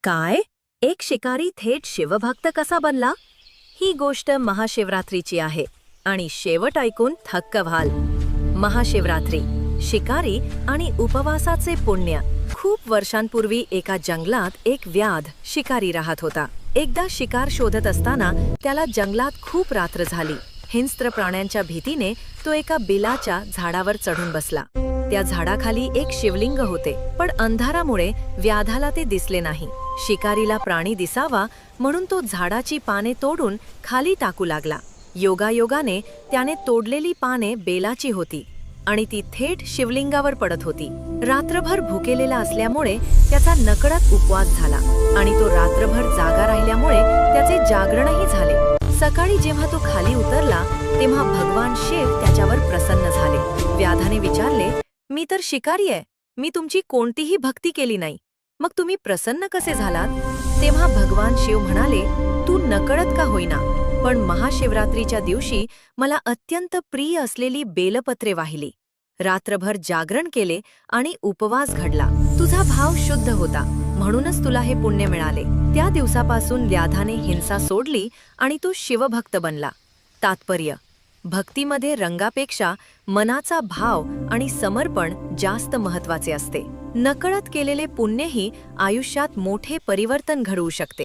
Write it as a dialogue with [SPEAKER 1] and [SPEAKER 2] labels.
[SPEAKER 1] काय? एक शिकारी थेट शिवभक्त कसा बनला? ही गोष्ट महाशिवरात्रीची आहे आणि शेवट ऐकून थक्क व्हाल. महाशिवरात्री, शिकारी आणि उपवासाचे पुण्य. खूप वर्षांपूर्वी एका जंगलात एक व्याध शिकारी राहत होता. एकदा शिकार शोधत असताना त्याला जंगलात खूप रात्र झाली. हिंस्त्र प्राण्यांच्या भीतीने तो एका बिलाच्या झाडावर चढून बसला. त्या झाडाखाली एक शिवलिंग होते, पण अंधारामुळे व्याधाला ते दिसले नाही. शिकारीला प्राणी दिसावा म्हणून तो झाडाची पाने तोडून खाली टाकू लागला. योगायोगाने त्याने तोडलेली पाने बेलाची होती आणि ती थेट शिवलिंगावर पडत होती. रात्रभर भुकेलेला असल्यामुळे त्याचा नकळत उपवास झाला आणि तो रात्रभर जागा राहिल्यामुळे त्याचे जागरणही झाले. सकाळी जेव्हा तो खाली उतरला तेव्हा भगवान शिव त्याच्यावर प्रसन्न झाले. व्याधाने विचारले, मी तर शिकारी आहे, मी तुमची कोणतीही भक्ती केली नाही, मग तुम्ही प्रसन्न कसे झालात? तेव्हा भगवान शिव म्हणाले, तू नकळत का होईना, पण महाशिवरात्रीच्या दिवशी मला अत्यंत प्रिय असलेली बेलपत्रे वाहिली, रात्रभर जागरण केले आणि उपवास घडला. तुझा भाव शुद्ध होता, म्हणूनच तुला हे पुण्य मिळाले. त्या दिवसापासून व्याधाने हिंसा सोडली आणि तो शिवभक्त बनला. तात्पर्य: भक्तीमध्ये रंगापेक्षा मनाचा भाव आणि समर्पण जास्त महत्त्वाचे असते. नकळत केलेले पुण्यही आयुष्यात मोठे परिवर्तन घडवू शकते.